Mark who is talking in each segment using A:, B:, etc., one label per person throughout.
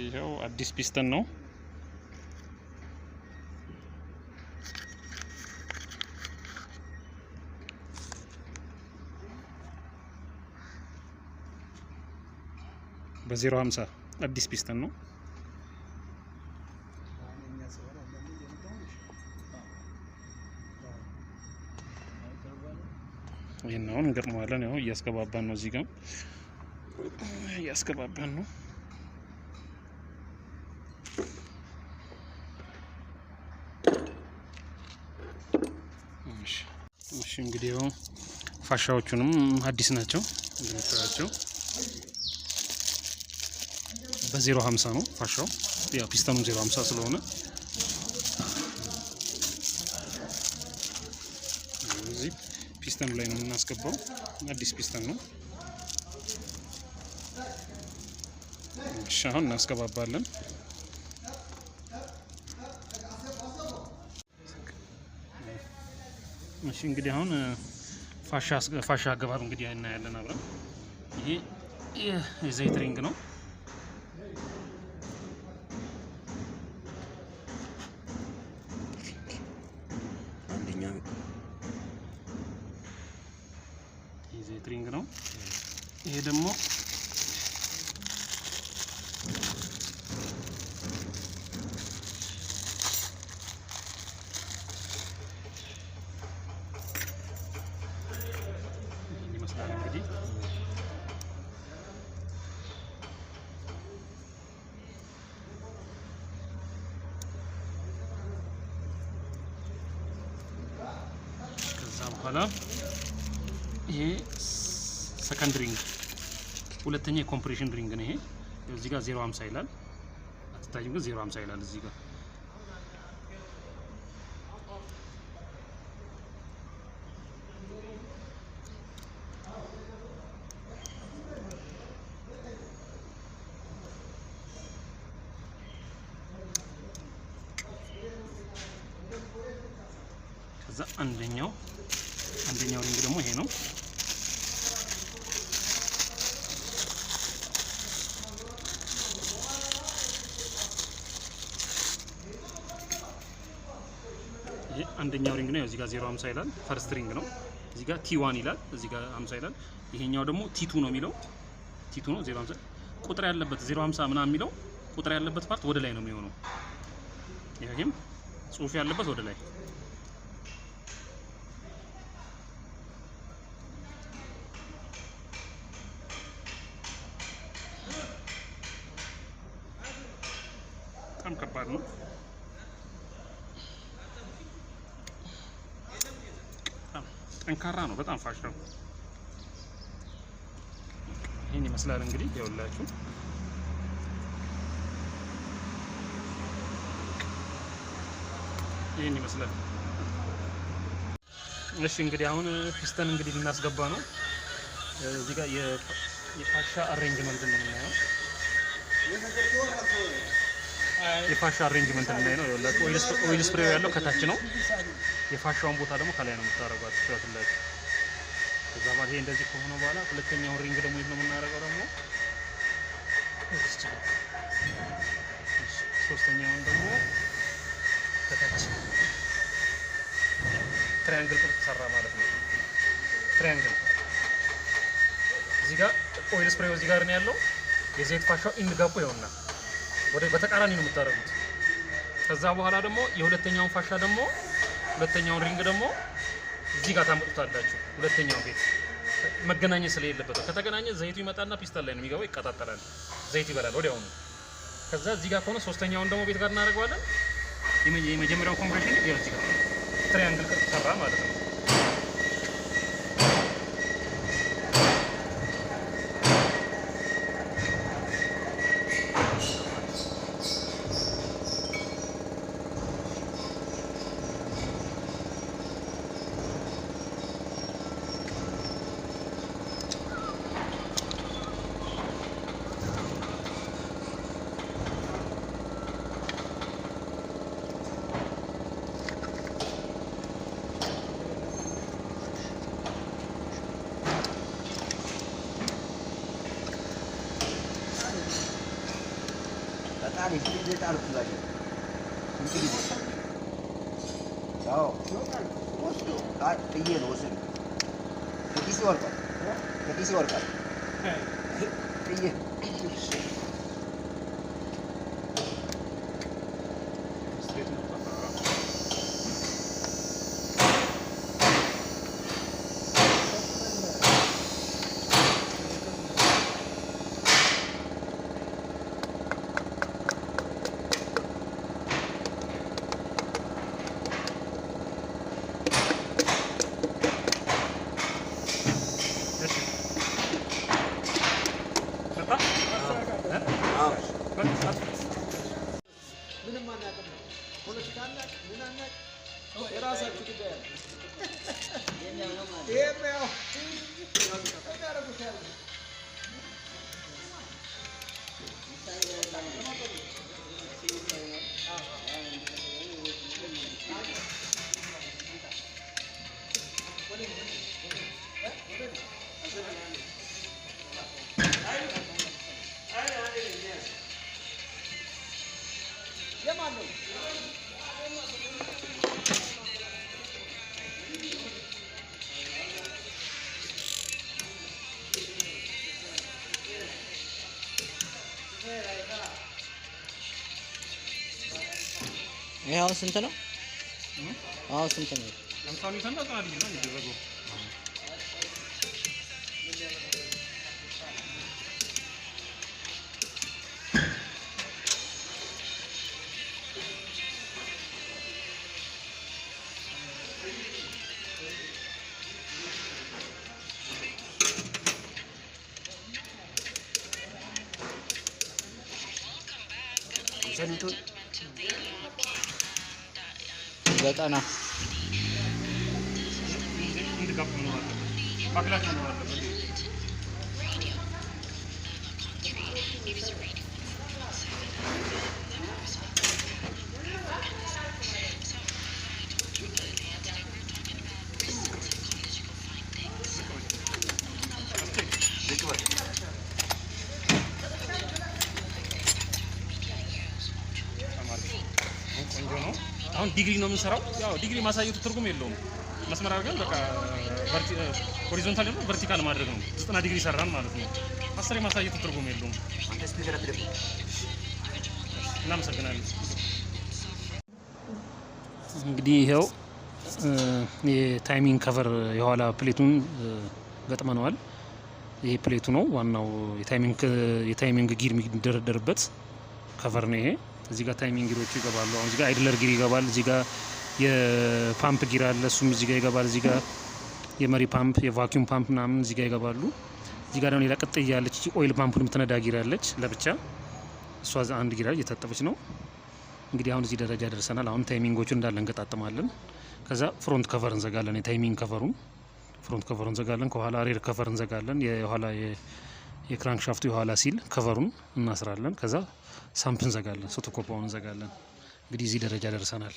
A: እንግዲህ ይሄው አዲስ ፒስተን ነው። በ050 አዲስ ፒስተን ነው። ይሄን አሁን እንገጥመዋለን። ያው እያስገባባን ነው፣ እዚህ ጋር እያስገባባን ነው። እሺ እንግዲህ ያው ፋሻዎቹንም አዲስ ናቸው እንደምታዩቸው። በ050 ነው ፋሻው፣ ያው ፒስተኑ 050 ስለሆነ እዚህ ፒስተኑ ላይ ነው የምናስገባው። አዲስ ፒስተን ነው። እሺ አሁን እናስገባባለን። እሺ እንግዲህ አሁን ፋሻ አገባብ እንግዲህ እናያለን አብረን። ይሄ የዘይት ሪንግ ነው። አንደኛው የዘይት ሪንግ ነው። ይሄ ደግሞ እንግዲህ ከዛ በኋላ ይሄ ሰከንድ ሪንግ ሁለተኛ የኮምፕሬሽን ሪንግ ነው። ይሄ እዚህ ጋር 050 ይላል፣ አትታይም ግን 050 ይላል እዚህ ጋር። ከዛ አንደኛው ሪንግ ደግሞ ይሄ ነው። ይሄ አንደኛው ሪንግ ነው። እዚህ ጋር 050 ይላል፣ ፈርስት ሪንግ ነው። እዚህ ጋር T1 ይላል፣ እዚህ ጋር 50 ይላል። ይሄኛው ደግሞ T2 ነው የሚለው፣ T2 ነው 050። ቁጥር ያለበት 050 ምናምን የሚለው ቁጥር ያለበት ፓርት ወደ ላይ ነው የሚሆነው። ይሄም ጽሁፍ ያለበት ወደ ላይ። በጣም ከባድ ነው። ጠንካራ ነው በጣም ፋሻው። ይሄን ይመስላል እንግዲህ ይኸውላችሁ። ይሄን ይመስላል። እሺ እንግዲህ አሁን ፒስተን እንግዲህ ልናስገባ ነው። እዚህ ጋር የፋሻ አሬንጅመንት ነው የምናየው። የፋሻ አሬንጅመንት ነው ይኸውላችሁ። ኦይል ስፕሬው ያለው ከታች ነው። የፋሻውን ቦታ ደግሞ ከላይ ነው የምታረጓት ትላችሁ። ከዛ በኋላ ይሄ እንደዚህ ከሆነ በኋላ ሁለተኛው ሪንግ ደግሞ የት ነው የምናረጋው ደግሞ ሶስተኛውን ደግሞ ከታች ትራያንግል ቅርጽ ተሰራ ማለት ነው። ትራያንግል እዚህ ጋር ኦይል ስፕሬው እዚህ ጋር ነው ያለው። የዘይት ፋሻው ኢንድ ጋፑ ይኸውና ወደ በተቃራኒ ነው የምታረጉት። ከዛ በኋላ ደግሞ የሁለተኛውን ፋሻ ደግሞ ሁለተኛውን ሪንግ ደግሞ እዚህ ጋር ታመጡታላችሁ። ሁለተኛው ቤት መገናኘት ስለሌለበት ከተገናኘ ዘይቱ ይመጣና ፒስተን ላይ ነው የሚገባው፣ ይቀጣጠላል፣ ዘይት ይበላል ወዲያውኑ። ከዛ እዚህ ጋር ከሆነ ሶስተኛውን ደግሞ ቤት ጋር እናደርገዋለን። የመጀመሪያው ኮምፕሬሽን ይኸው እዚህ ጋር ትራያንግል ቅርጽ ሰራ ማለት ነው።
B: በጣም ይሄ ጣልኩ ላይ እንግዲህ ያው ወስዶ ጥዬ ነው ወስዶ ከኪስ ይወርቃል ጥዬ
C: ይሄ አሁን ስንት ነው? አሁን ስንት ነው?
A: አምሳኒ ተንዳ ታዲ ነው የሚደረገው።
B: ዘንቱ
C: ዘጠና
A: እንድጋብ ነው ማለት ነው። ባክላሽ ነው ማለት ነው። አሁን ዲግሪ ነው የምንሰራው። ያው ዲግሪ ማሳየቱ ትርጉም የለውም። መስመር አድርገን በቃ ሆሪዞንታል ነው ቨርቲካል ማድረግ ነው። 90 ዲግሪ ሰራን ማለት ነው። አስሬ ማሳየቱ ትርጉም የለውም። እናመሰግናለን። እንግዲህ ይኸው የታይሚንግ ከቨር የኋላ ፕሌቱን ገጥመነዋል። ይሄ ፕሌቱ ነው ዋናው የታይሚንግ ጊር የሚደረደርበት ከቨር ነው ይሄ። እዚህ ጋር ታይሚንግ ጊሮቹ ይገባሉ። አሁን እዚህ ጋር አይድለር ጊር ይገባል። እዚህ ጋር የፓምፕ ጊር አለ፣ እሱም እዚህ ጋር ይገባል። እዚህ ጋር የመሪ ፓምፕ፣ የቫኪዩም ፓምፕ ምናምን እዚህ ጋር ይገባሉ። እዚህ ጋር ደግሞ ሌላ ቅጥያ ያለች ኦይል ፓምፑን የምትነዳ ጊር አለች ለብቻ፣ እሷ አንድ ጊር እየታጠበች ነው። እንግዲህ አሁን እዚህ ደረጃ ደርሰናል። አሁን ታይሚንጎቹን እንዳለ እንገጣጥማለን። ከዛ ፍሮንት ከቨር እንዘጋለን። የታይሚንግ ከቨሩን ፍሮንት ከቨር እንዘጋለን። ከኋላ ሬር ከቨር እንዘጋለን። የኋላ የክራንክ ሻፍቱ የኋላ ሲል ከቨሩን እናስራለን። ከዛ ሳምፕ እንዘጋለን። ሶቶኮፓውን እንዘጋለን። እንግዲህ እዚህ ደረጃ ደርሰናል።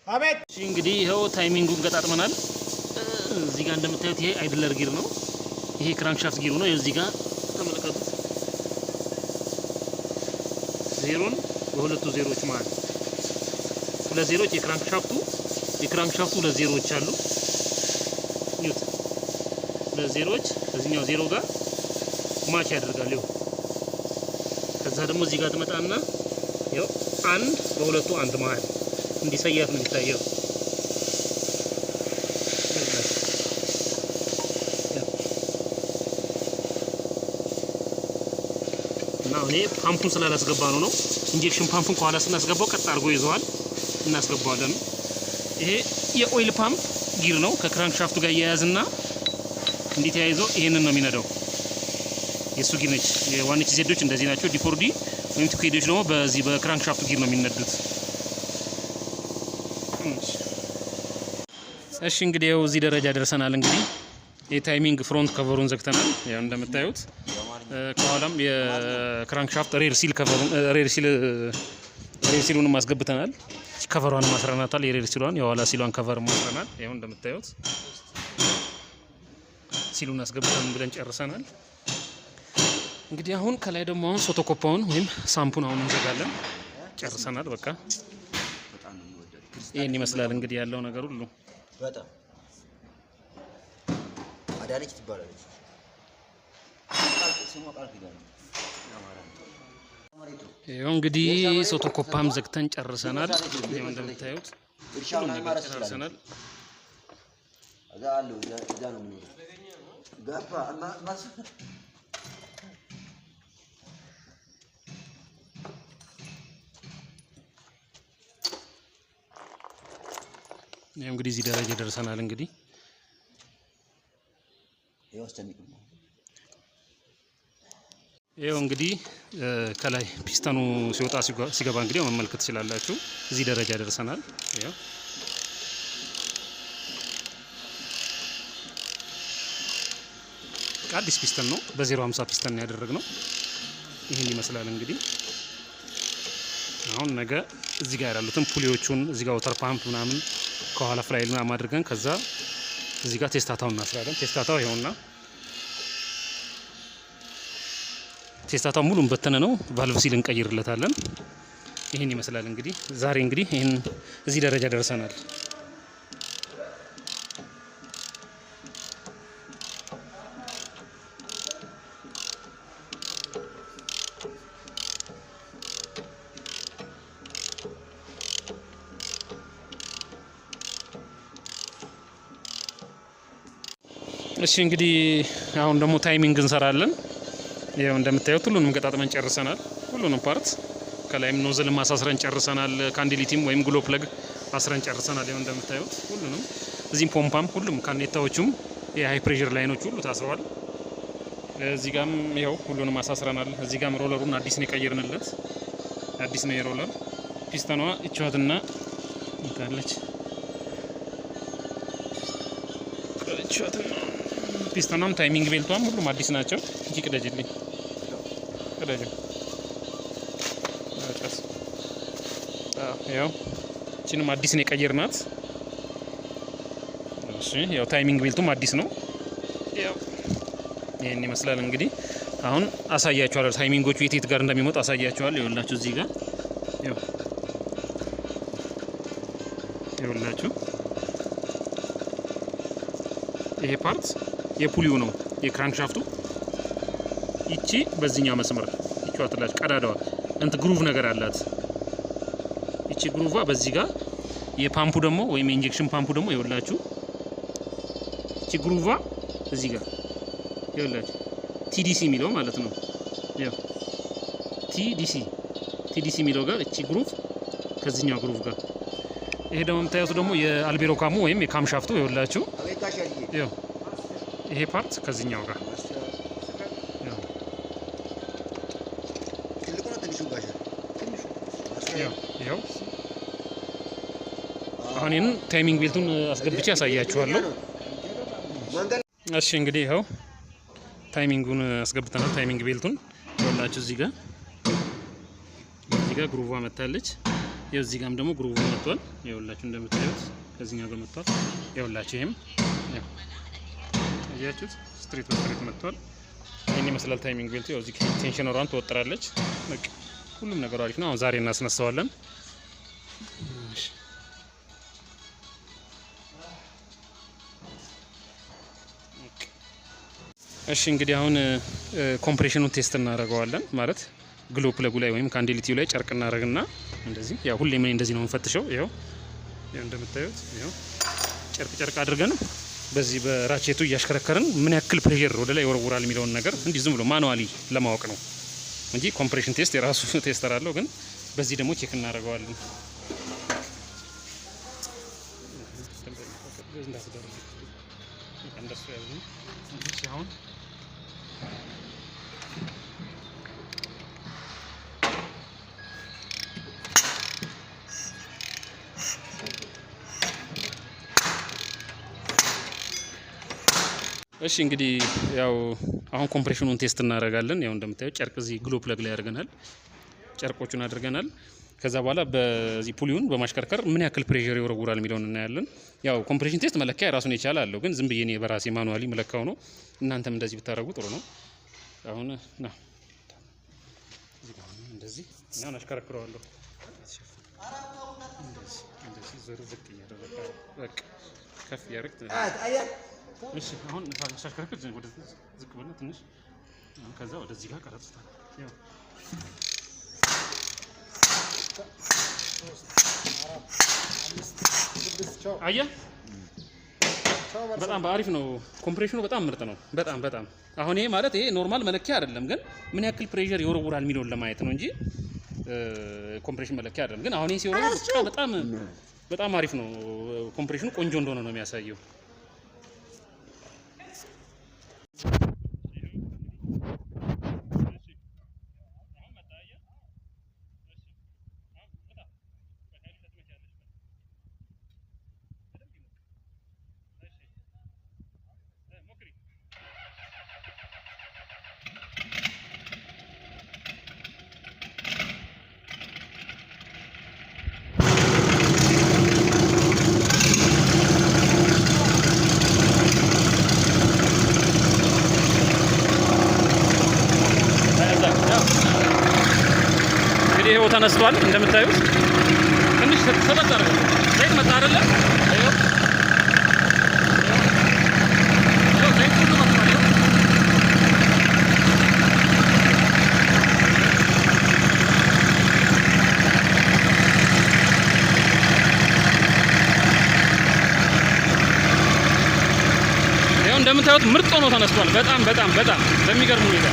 B: አቤት።
A: እንግዲህ ይኸው ታይሚንጉን ገጣጥመናል። እዚህ ጋር እንደምታዩት ይሄ አይድለር ጊር ነው። ይሄ ክራንክሻፍት ጊሩ ነው። እዚህ ጋር ተመልከቱት። ዜሮን በሁለቱ ዜሮች ማለት ሁለት ዜሮች የክራንክሻፍቱ ሁለት ዜሮች አሉ። ኒውት ሁለት ዜሮች ከዚህኛው ዜሮ ጋር ማች ያደርጋል። ይኸው ከዛ ደግሞ እዚህ ጋር ትመጣና ይኸው አንድ በሁለቱ አንድ ማለት እንዲሰያት ነው የሚታየው። እና እኔ ፓምፑን ስላላስገባ ነው ኢንጀክሽን ፓምፑን ከኋላ ስናስገባው ቀጥ አድርጎ ይዘዋል። እናስገባዋለን። ይሄ የኦይል ፓምፕ ጊር ነው። ከክራንክ ሻፍቱ ጋር እያያዝና እንዴት ተያይዞ ይሄንን ነው የሚነዳው። የሱ ጊር ነች። የዋንች ዜዶች እንደዚህ ናቸው። ዲፎርዲ ወይም ቱኬዶች ደግሞ በዚህ በክራንክ ሻፍቱ ጊር ነው የሚነዱት። እሺ እንግዲህ ያው እዚህ ደረጃ ደርሰናል። እንግዲህ የታይሚንግ ፍሮንት ከቨሩን ዘግተናል። ያው እንደምታዩት ከኋላም የክራንክሻፍት ሬር ሲሉን ማስገብተናል። ከቨሯን ማስረናታል። የሬር ሲሏን የኋላ ሲሏን ከቨር ማስረናል። ያው እንደምታዩት ሲሉን አስገብተን ብለን ጨርሰናል። እንግዲህ አሁን ከላይ ደግሞ አሁን ሶቶኮፓውን ወይም ሳምፑን አሁን እንዘጋለን። ጨርሰናል። በቃ ይሄን ይመስላል እንግዲህ ያለው ነገር ሁሉ።
B: በጣም አዳነች ትባላለች።
A: ይኸው እንግዲህ ሶቶኮፓም ዘግተን ጨርሰናል። ይኸው እንደምታዩት ሁሉም ነገር ጨርሰናል።
B: እዛ አለው እዛ ነው የሚኖረው። ገባ ማስ
A: ይኸው እንግዲህ እዚህ ደረጃ ደርሰናል። እንግዲህ ይኸው እንግዲህ ከላይ ፒስተኑ ሲወጣ ሲገባ እንግዲህ መመልከት ትችላላችሁ። እዚህ ደረጃ ደርሰናል። ይኸው አዲስ ፒስተን ነው፣ በ050 ፒስተን ነው ያደረግነው። ይህን ይመስላል እንግዲህ። አሁን ነገ እዚህ ጋር ያሉትን ፑሊዎቹን እዚህ ጋር ወተር ፓምፕ ምናምን ከኋላ ፍላይል ምናምን አድርገን ከዛ እዚህ ጋር ቴስታታውን እናስራለን። ቴስታታው ይኸውና፣ ቴስታታው ሙሉን በተነ ነው። ቫልቭ ሲል እንቀይርለታለን። ይህን ይመስላል እንግዲህ ዛሬ እንግዲህ ይህን እዚህ ደረጃ ደርሰናል። እሺ እንግዲህ አሁን ደግሞ ታይሚንግ እንሰራለን። ይሄው እንደምታዩት ሁሉንም ገጣጥመን ጨርሰናል። ሁሉንም ፓርት ከላይም ኖዝል ማሳስረን ጨርሰናል። ካንዲሊቲም ወይም ግሎ ፕለግ አስረን ጨርሰናል። ይሄው እንደምታዩት ሁሉንም እዚህም ፖምፓም ሁሉም ካኔታዎቹም የሃይ ፕሬሸር ላይኖች ሁሉ ታስረዋል። እዚህ ጋርም ይሄው ሁሉንም አሳስረናል። እዚህ ጋርም ሮለሩን አዲስ ነው የቀየርንለት። አዲስ ነው የሮለር ፒስተኗ እቻትና እንካለች ፒስተኗም ታይሚንግ ቤልቷም ሁሉም አዲስ ናቸው። እንጂ ቅደጅልኝ ቅደጅ። ያው እቺንም አዲስ ነው የቀየርናት። እሺ ያው ታይሚንግ ቤልቱም አዲስ ነው። ያው ይሄን ይመስላል እንግዲህ። አሁን አሳያችኋለሁ ታይሚንጎቹ የት ጋር እንደሚመጡ አሳያችኋለሁ። ይኸውላችሁ እዚህ ጋር ይኸውላችሁ ይሄ ፓርት የፑሊው ነው የክራንክሻፍቱ። ይቺ በዚህኛው መስመር ይቺ አትላጭ ቀዳዳዋ ግሩቭ ነገር አላት። ይቺ ግሩቫ በዚህ ጋር የፓምፑ ደግሞ ወይም የኢንጀክሽን ፓምፑ ደግሞ ይኸውላችሁ ይቺ ግሩቫ እዚህ ጋር ይኸውላችሁ ቲዲሲ የሚለው ማለት ነው። ያው ቲዲሲ የሚለው ጋር እቺ ግሩቭ ከዚህኛው ግሩቭ ጋር ይሄ ደግሞ የምታዩት ደግሞ የአልቤሮ ካሙ ወይም የካምሻፍቱ ይኸውላችሁ ያው ይሄ ፓርት ከዚህኛው ጋር ያው አሁን ይሄን ታይሚንግ ቤልቱን አስገብቼ ያሳያችኋለሁ። እሺ እንግዲህ ይኸው ታይሚንጉን አስገብተናል። ታይሚንግ ቤልቱን ይኸውላችሁ እዚህ ጋር ግሩቫ መታለች። ይኸው እዚህ ጋርም ደግሞ ግሩቫ መጥቷል። ይኸውላችሁ እንደምታዩት ከዚህኛው ጋር መጥቷል። ይኸውላችሁ ይሄም ያው አያችሁት ስትሬት በስትሬት መጥቷል። ይሄን ይመስላል ታይሚንግ ቤልቱ። ያው እዚህ ቴንሽነሯን ትወጥራለች። በቃ ሁሉም ነገር አሪፍ ነው። አሁን ዛሬ እናስነሳዋለን። እሺ እንግዲህ አሁን ኮምፕሬሽኑን ቴስት እናደርገዋለን። ማለት ግሎ ፕለጉ ላይ ወይም ካንዲሊቲው ላይ ጨርቅ እናደርግና እንደዚህ ያው ሁሌ ምን እንደዚህ ነው የምንፈትሸው። ይኸው እንደምታዩት ይኸው ጨርቅ አድርገን በዚህ በራቼቱ እያሽከረከርን ምን ያክል ፕሬሸር ወደ ላይ ይወረውራል የሚለውን ነገር እንዲህ ዝም ብሎ ማኑዋሊ ለማወቅ ነው እንጂ ኮምፕሬሽን ቴስት የራሱ ቴስተር አለው። ግን በዚህ ደግሞ ቼክ እናደርገዋለን። አሁን እሺ እንግዲህ ያው አሁን ኮምፕሬሽኑን ቴስት እናደርጋለን። ያው እንደምታዩት ጨርቅ እዚህ ግሎ ፕለግ ላይ አድርገናል፣ ጨርቆቹን አድርገናል። ከዛ በኋላ በዚህ ፑሊውን በማሽከርከር ምን ያክል ፕሬሸር ይወረውራል የሚለውን እናያለን። ያው ኮምፕሬሽን ቴስት መለኪያ ራሱን የቻለ አለው፣ ግን ዝም ብዬ እኔ በራሴ ማኑዋሊ መለካው ነው። እናንተም እንደዚህ ብታደርጉ ጥሩ ነው። አሁን ና እንደዚህ እና እናሽከረክረዋለሁ። እንደዚህ ዞር ዝቅ እያደረገ በቃ ከፍ ያደርግ። እሺ አሁን ሳሽከረክር ወደ ዝቅ ብለህ ትንሽ ከዛ ወደዚህ ጋር ቀረጽታ ያው አየህ በጣም በአሪፍ ነው። ኮምፕሬሽኑ በጣም ምርጥ ነው። በጣም አሁን ይሄ ማለት ይሄ ኖርማል መለኪያ አይደለም፣ ግን ምን ያክል ፕሬሸር ይወረውራል የሚለውን ለማየት ነው እንጂ ኮምፕሬሽን መለኪያ አይደለም። ግን አሁን ይሄ ሲወረውር በጣም አሪፍ ነው። ኮምፕሬሽኑ ቆንጆ እንደሆነ ነው የሚያሳየው። ይሄው ተነስቷል እንደምታዩት። ትንሽ ሰጠጥ አድርገው ዘይት መጣ አይደለ? ይሄው ዘይት ሁሉ መጥቷል። ይሄው እንደምታዩት ምርጥ ሆኖ ተነስቷል። በጣም በሚገርም ሁኔታ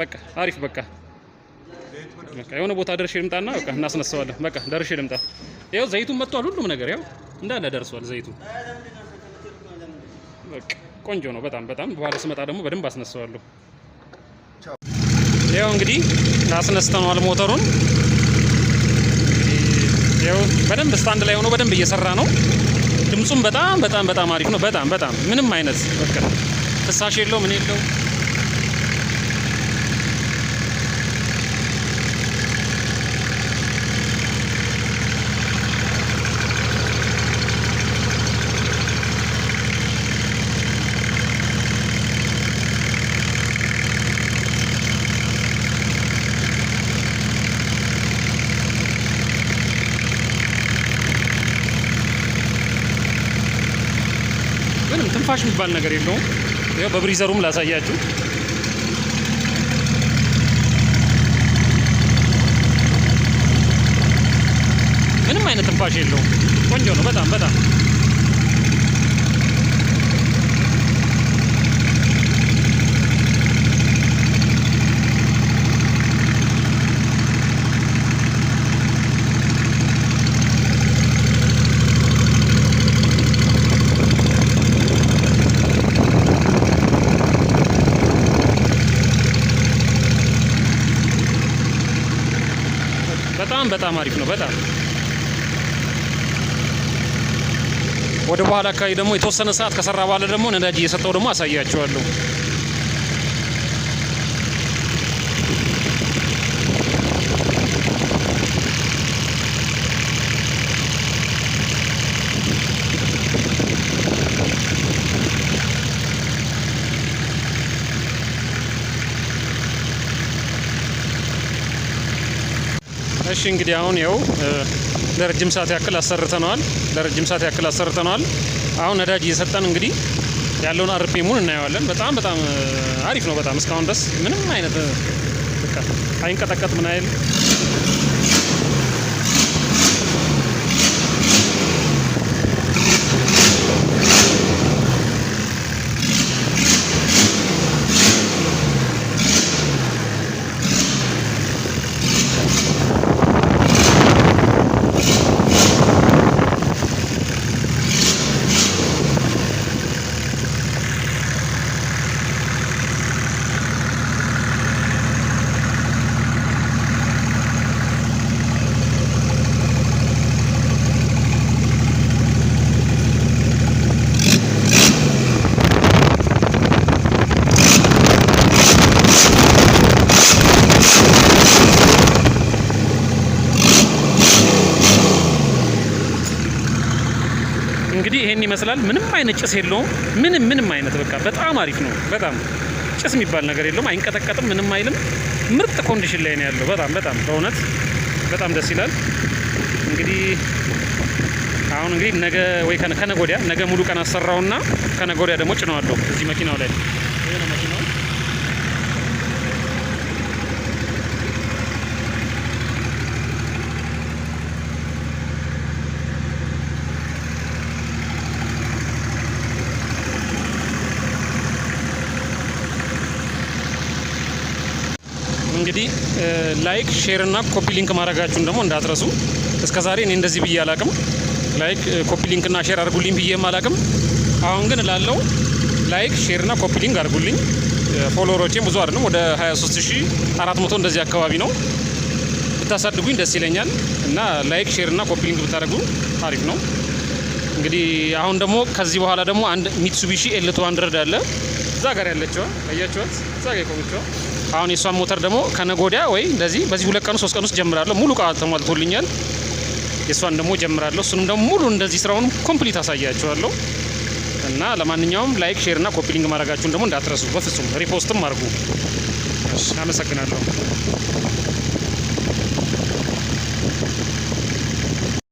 A: በቃ አሪፍ በቃ የሆነ ቦታ ደርሼ ልምጣና በቃ እናስነሳዋለን። በቃ ደርሼ ልምጣ። ይኸው ዘይቱን መጥቷል፣ ሁሉም ነገር ያው እንዳለ ደርሷል ዘይቱ። በቃ ቆንጆ ነው በጣም በኋላ ስመጣ ደግሞ በደንብ አስነሳዋለሁ። ይኸው እንግዲህ አስነስተነዋል ሞተሩን። ይኸው በደንብ ስታንድ ላይ ሆኖ በደንብ እየሰራ ነው። ድምጹም በጣም አሪፍ ነው። በጣም ምንም አይነት በቃ ፍሳሽ የለው ምን የለው። ምንም ትንፋሽ የሚባል ነገር የለውም። ያው በብሪዘሩም ላሳያችሁ። ምንም አይነት ትንፋሽ የለውም። ቆንጆ ነው በጣም በጣም አሪፍ ነው። ወደ በኋላ አካባቢ ደግሞ የተወሰነ ሰዓት ከሰራ በኋላ ደግሞ ነዳጅ እየሰጠው ደግሞ አሳያችኋለሁ። እሺ እንግዲህ አሁን ያው ለረጅም ሰዓት ያክል አሰርተነዋል። አሁን ነዳጅ እየሰጠን እንግዲህ ያለውን አርፒኤሙን እናየዋለን። በጣም አሪፍ ነው። በጣም እስካሁን ድረስ ምንም አይነት በቃ አይንቀጠቀጥ ምን አይል እንግዲህ ይሄን ይመስላል። ምንም አይነት ጭስ የለውም። ምንም አይነት በቃ በጣም አሪፍ ነው። በጣም ጭስ የሚባል ነገር የለውም። አይንቀጠቀጥም፣ ምንም አይልም። ምርጥ ኮንዲሽን ላይ ነው ያለው። በጣም በእውነት በጣም ደስ ይላል። እንግዲህ አሁን እንግዲህ ነገ ወይ ከነገ ወዲያ ነገ ሙሉ ቀን አሰራውና ከነገ ወዲያ ደግሞ ጭነዋለሁ እዚህ መኪናው ላይ። ይሄ ነው መኪናው። እንግዲህ ላይክ ሼር እና ኮፒ ሊንክ ማድረጋችሁን ደግሞ እንዳትረሱ። እስከዛሬ እኔ እንደዚህ ብዬ አላቅም። ላይክ ኮፒ ሊንክ እና ሼር አድርጉልኝ ብዬም አላቅም። አሁን ግን እላለሁ ላይክ ሼር እና ኮፒ ሊንክ አድርጉልኝ። ፎሎወሮቼም ብዙ አይደለም፣ ወደ 23400 እንደዚህ አካባቢ ነው። ብታሳድጉኝ ደስ ይለኛል እና ላይክ ሼር እና ኮፒ ሊንክ ብታደርጉ አሪፍ ነው። እንግዲህ አሁን ደግሞ ከዚህ በኋላ ደግሞ አንድ ሚትሱቢሺ ኤል200 አለ እዛ ጋር ያለችው አያችኋት፣ እዛ ጋር የቆመችው። አሁን የሷን ሞተር ደግሞ ከነገ ወዲያ ወይ እንደዚህ በዚህ 2 ቀን 3 ቀን ውስጥ ጀምራለሁ። ሙሉ ዕቃ ተሟልቶልኛል። የሷን ደግሞ ጀምራለሁ። እሱንም ደግሞ ሙሉ እንደዚህ ስራውን ኮምፕሊት አሳያችኋለሁ። እና ለማንኛውም ላይክ ሼር እና ኮፒ ሊንክ ማድረጋችሁን ደግሞ እንዳትረሱ በፍጹም። ሪፖስትም አድርጉ። እሺ፣ አመሰግናለሁ።